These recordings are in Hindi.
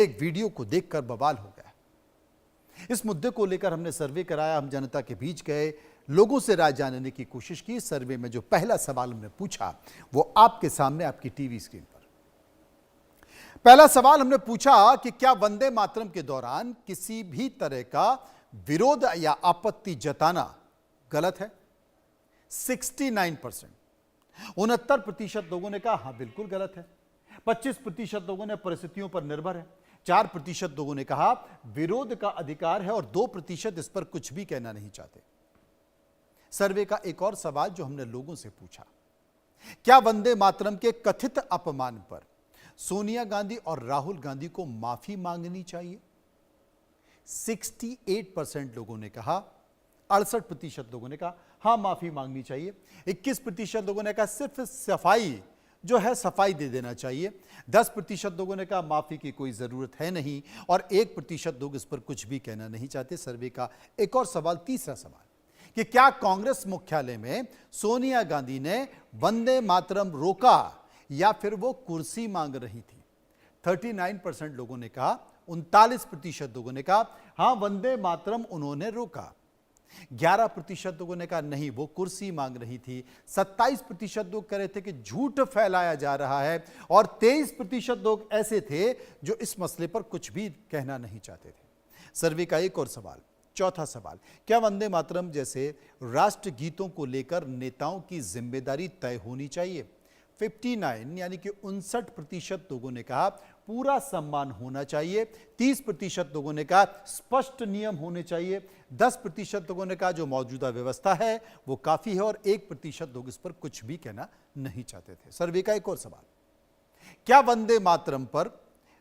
एक वीडियो को देखकर बवाल हो गया। इस मुद्दे को लेकर हमने सर्वे कराया, हम जनता के बीच गए, लोगों से राय जानने की कोशिश की। सर्वे में जो पहला सवाल हमने पूछा वो आपके सामने आपकी टीवी स्क्रीन पर। पहला सवाल हमने पूछा कि क्या वंदे मातरम के दौरान किसी भी तरह का विरोध या आपत्ति जताना गलत है? 69%, 69% लोगों ने कहा हां बिल्कुल गलत है। 25% लोगों ने परिस्थितियों पर निर्भर है। 4% लोगों ने कहा विरोध का अधिकार है और 2% इस पर कुछ भी कहना नहीं चाहते। सर्वे का एक और सवाल जो हमने लोगों से पूछा, क्या वंदे मातरम के कथित अपमान पर सोनिया गांधी और राहुल गांधी को माफी मांगनी चाहिए? 68% लोगों ने कहा, 68% लोगों ने कहा हां माफी मांगनी चाहिए। 21% लोगों ने कहा सिर्फ सफाई जो है सफाई दे देना चाहिए। 10% लोगों ने कहा माफी की कोई जरूरत है नहीं और 1% लोग इस पर कुछ भी कहना नहीं चाहते। सर्वे का एक और सवाल, तीसरा सवाल, कि क्या कांग्रेस मुख्यालय में सोनिया गांधी ने वंदे मातरम रोका या फिर वो कुर्सी मांग रही थी? 39% लोगों ने कहा, 39% लोगों ने कहा हां वंदे मातरम उन्होंने रोका। 11% लोगों ने कहा नहीं वो कुर्सी मांग रही थी। 27% लोग कह रहे थे कि झूठ फैलाया जा रहा है और 23% लोग ऐसे थे जो इस मसले पर कुछ भी कहना नहीं चाहते थे। सर्वे का एक और सवाल, चौथा सवाल, क्या वंदे मातरम जैसे राष्ट्र गीतों को लेकर नेताओं की जिम्मेदारी तय होनी चाहिए? 59 यानी कि 59% लोगों ने कहा पूरा सम्मान होना चाहिए। 30% लोगों ने कहा स्पष्ट नियम होने चाहिए। 10% लोगों ने कहा जो मौजूदा व्यवस्था है वो काफी है और 1% लोग इस पर कुछ भी कहना नहीं चाहते थे। सर्वे का एक और सवाल, क्या वंदे मातरम पर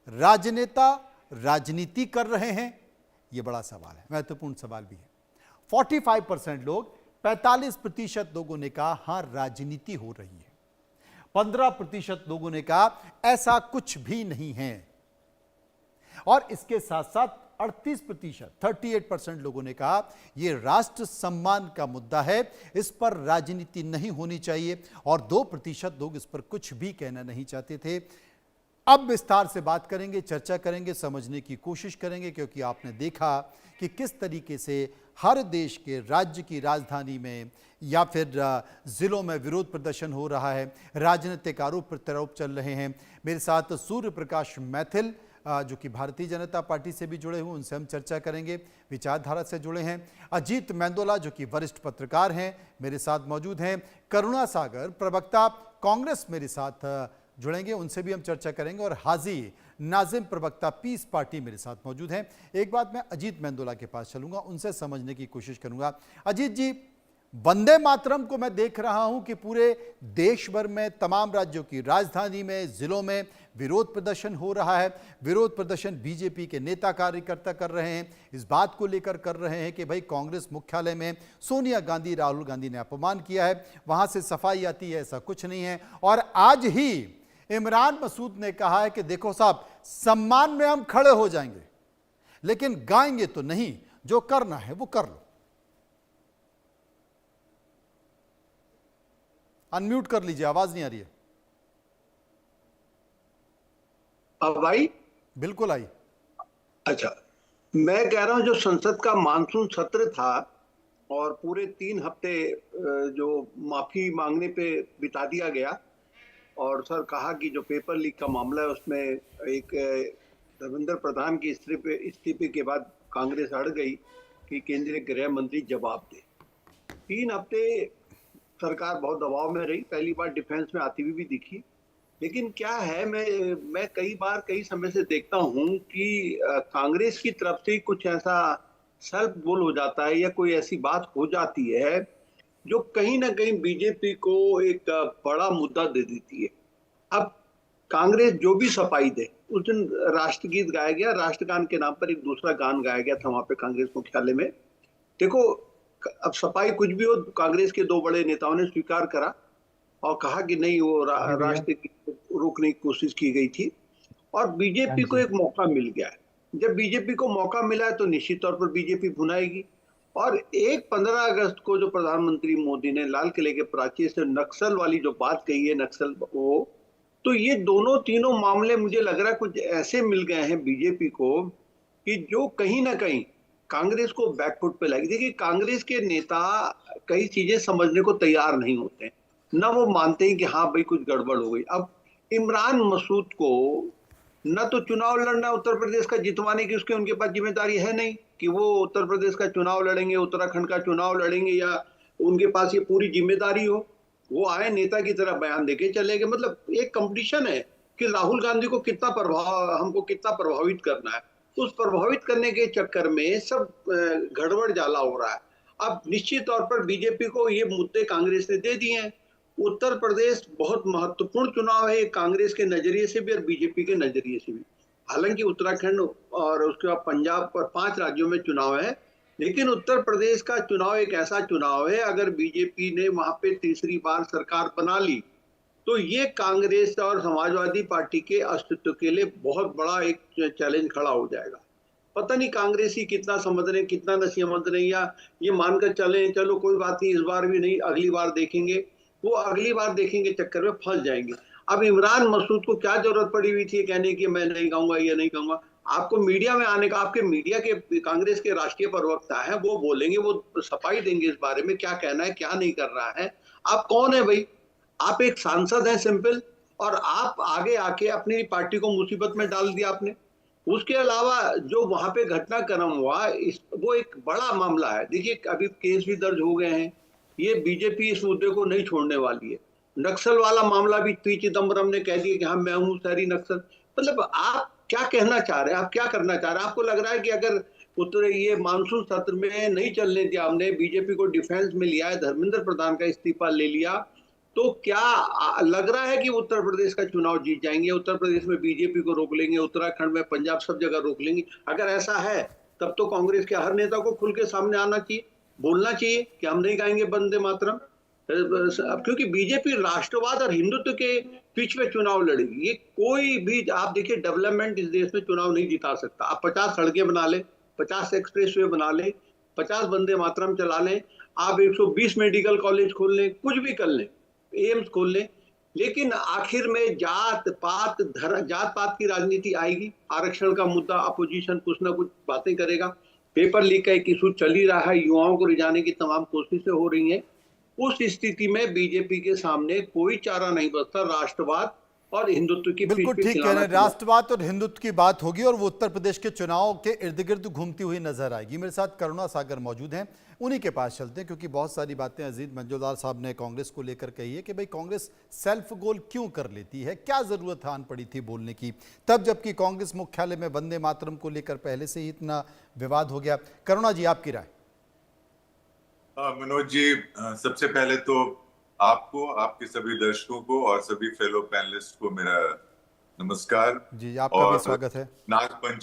राजनेता राजनीति कर रहे हैं? यह बड़ा सवाल है, महत्वपूर्ण सवाल भी है। 45% लोग, 45% लोगों ने कहा हां राजनीति हो रही है। 15% लोगों ने कहा ऐसा कुछ भी नहीं है और इसके साथ साथ 38%, 38% लोगों ने कहा यह राष्ट्र सम्मान का मुद्दा है, इस पर राजनीति नहीं होनी चाहिए और 2% लोग इस पर कुछ भी कहना नहीं चाहते थे। अब विस्तार से बात करेंगे, चर्चा करेंगे, समझने की कोशिश करेंगे, क्योंकि आपने देखा कि किस तरीके से हर देश के राज्य की राजधानी में या फिर जिलों में विरोध प्रदर्शन हो रहा है, राजनीतिक आरोप प्रत्यारोप चल रहे हैं। मेरे साथ सूर्य प्रकाश मैथिल जो कि भारतीय जनता पार्टी से भी जुड़े हुए, उनसे हम चर्चा करेंगे, विचारधारा से जुड़े हैं। अजीत मेंदोला जो कि वरिष्ठ पत्रकार हैं मेरे साथ मौजूद हैं। करुणा सागर प्रवक्ता कांग्रेस मेरे साथ जुड़ेंगे, उनसे भी हम चर्चा करेंगे। और हाजी नाजिम प्रवक्ता पीस पार्टी मेरे साथ मौजूद हैं। एक बात मैं अजीत मेंदोला के पास चलूंगा, उनसे समझने की कोशिश करूंगा। अजीत जी, वंदे मातरम को मैं देख रहा हूं कि पूरे देश भर में, तमाम राज्यों की राजधानी में, जिलों में विरोध प्रदर्शन हो रहा है। विरोध प्रदर्शन बीजेपी के नेता कार्यकर्ता कर रहे हैं, इस बात को लेकर कर रहे हैं कि भाई कांग्रेस मुख्यालय में सोनिया गांधी, राहुल गांधी ने अपमान किया है, वहां से सफाई आती है, ऐसा कुछ नहीं है। और आज ही इमरान मसूद ने कहा है कि देखो साहब, सम्मान में हम खड़े हो जाएंगे लेकिन गाएंगे तो नहीं, जो करना है वो कर लो। अनम्यूट कर लीजिए, आवाज नहीं आ रही है। अब आई? बिल्कुल आई। अच्छा, मैं कह रहा हूं जो संसद का मानसून सत्र था और पूरे 3 हफ्ते जो माफी मांगने पे बिता दिया गया और सर कहा कि जो पेपर लीक का मामला है उसमें एक धर्मेंद्र प्रधान की इस्तीफे के बाद कांग्रेस अड़ गई कि केंद्रीय गृह मंत्री जवाब दे। 3 हफ्ते सरकार बहुत दबाव में रही, पहली बार डिफेंस में आती हुई भी दिखी। लेकिन क्या है, मैं कई समय से देखता हूं कि कांग्रेस की तरफ से कुछ ऐसा सेल्फ गोल हो जाता है या कोई ऐसी बात हो जाती है जो कहीं ना कहीं बीजेपी को एक बड़ा मुद्दा दे देती है। अब कांग्रेस जो भी सफाई दे, उस दिन राष्ट्रगीत गाया गया, राष्ट्रगान के नाम पर एक दूसरा गान गाया गया था वहां पे कांग्रेस मुख्यालय में। देखो, अब सफाई कुछ भी हो, कांग्रेस के 2 बड़े नेताओं ने स्वीकार करा और कहा कि नहीं, वो राष्ट्र की रोकने की कोशिश की गई थी और बीजेपी को एक मौका मिल गया है। जब बीजेपी को मौका मिला है तो निश्चित तौर पर बीजेपी भुनाएगी। और 15 अगस्त को जो प्रधानमंत्री मोदी ने लाल किले के प्राचीर से नक्सल वाली जो बात कही है, नक्सल वो तो ये दोनों तीनों मामले मुझे लग रहा है कुछ ऐसे मिल गए हैं बीजेपी को कि जो कहीं ना कहीं कांग्रेस को बैकफुट पे लाएगी। देखिए, कांग्रेस के नेता कई चीजें समझने को तैयार नहीं होते, ना वो मानते हैं कि हाँ भाई कुछ गड़बड़ हो गई। अब इमरान मसूद को न तो चुनाव लड़ना उत्तर प्रदेश का जितवाने की उसके उनके पास जिम्मेदारी है नहीं कि वो उत्तर प्रदेश का चुनाव लड़ेंगे, उत्तराखंड का चुनाव लड़ेंगे, या उनके पास ये पूरी जिम्मेदारी हो। वो आए नेता की तरह बयान देके चले गए। मतलब एक कंपटीशन है कि राहुल गांधी को हमको कितना प्रभावित करना है। उस प्रभावित करने के चक्कर में सब गड़बड़ जाला हो रहा है। अब निश्चित तौर पर बीजेपी को ये मुद्दे कांग्रेस ने दे दिए हैं। उत्तर प्रदेश बहुत महत्वपूर्ण चुनाव है कांग्रेस के नजरिए से भी और बीजेपी के नजरिए से भी। हालांकि उत्तराखंड और उसके बाद पंजाब पर 5 राज्यों में चुनाव है, लेकिन उत्तर प्रदेश का चुनाव एक ऐसा चुनाव है, अगर बीजेपी ने वहां पे तीसरी बार सरकार बना ली तो ये कांग्रेस और समाजवादी पार्टी के अस्तित्व के लिए बहुत बड़ा एक चैलेंज खड़ा हो जाएगा। पता नहीं कांग्रेसी कितना समझ रहे हैं, कितना न समझ रहे हैं, या ये मानकर चले चलो कोई बात नहीं, इस बार भी नहीं, अगली बार देखेंगे। वो अगली बार देखेंगे चक्कर में फंस जाएंगे। अब इमरान मसूद को क्या जरूरत पड़ी हुई थी कहने की मैं नहीं कहूंगा, ये नहीं कहूंगा। आपको मीडिया में आने का, आपके मीडिया के कांग्रेस के राष्ट्रीय प्रवक्ता है, वो बोलेंगे, वो सफाई देंगे इस बारे में क्या कहना है, क्या नहीं कर रहा है। आप कौन है भाई? आप एक सांसद हैं सिंपल, और आप आगे आके अपनी पार्टी को मुसीबत में डाल दिया आपने। उसके अलावा जो वहां पे घटनाक्रम हुआ वो एक बड़ा मामला है। देखिए, अभी केस भी दर्ज हो गए हैं। ये बीजेपी इस मुद्दे को नहीं छोड़ने वाली है। नक्सल वाला मामला भी पी चिदम्बरम ने कह दिया कि हाँ मैं हूँ शहरी नक्सल। मतलब आप क्या कहना चाह रहे हैं, आप क्या करना चाह रहे हैं? आपको लग रहा है कि अगर उत्तर ये मानसून सत्र में नहीं चलने दिया, हमने बीजेपी को डिफेंस में लिया है, धर्मेंद्र प्रधान का इस्तीफा ले लिया, तो क्या लग रहा है कि उत्तर प्रदेश का चुनाव जीत जाएंगे, उत्तर प्रदेश में बीजेपी को रोक लेंगे, उत्तराखंड में, पंजाब, सब जगह रोक लेंगे? अगर ऐसा है तब तो कांग्रेस के हर नेता को खुल के सामने आना चाहिए, बोलना चाहिए कि हम नहीं गाएंगे वंदे मातरम। क्योंकि बीजेपी राष्ट्रवाद और हिंदुत्व के बीच में चुनाव लड़ेगी। ये कोई भी, आप देखिए, डेवलपमेंट इस देश में चुनाव नहीं जिता सकता। आप 50 सड़कें बना ले, 50 एक्सप्रेस वे बना ले, 50 वंदे मातरम चला लें, आप 120 मेडिकल कॉलेज खोल लें, कुछ भी कर लें, एम्स खोल लें, लेकिन आखिर में जात पात की राजनीति आएगी। आरक्षण का मुद्दा, अपोजिशन कुछ ना कुछ बातें करेगा। पेपर लीक का एक इशू चल ही रहा है, युवाओं को रिझाने की तमाम कोशिशें हो रही हैं। उस स्थिति में बीजेपी के सामने कोई चारा नहीं बचता, राष्ट्रवाद और हिंदुत्व की बिल्कुल पीठ पे ठीक कह रहे हैं। खिलाना। राष्ट्रवाद और हिंदुत्व की बात होगी और वो उत्तर प्रदेश के चुनाव के इर्द गिर्द घूमती हुई नजर आएगी। मेरे साथ करुणा सागर मौजूद हैं, उन्हीं के पास चलते हैं, क्योंकि बहुत सारी बातें अजीज मंजूरदार साहब ने कांग्रेस को लेकर कही है कि भाई कांग्रेस सेल्फ गोल क्यों कर लेती है, क्या जरूरत आन पड़ी थी बोलने की, तब जबकि कांग्रेस मुख्यालय में वंदे मातरम को लेकर पहले से ही इतना विवाद हो गया। करुणा जी, आपकी राय? मनोज जी, सबसे पहले तो आपको, आपके सभी दर्शकों को और सभी फेलो पैनलिस्ट को मेरा नमस्कार जी, आपका भी स्वागत है। नाग पंचमी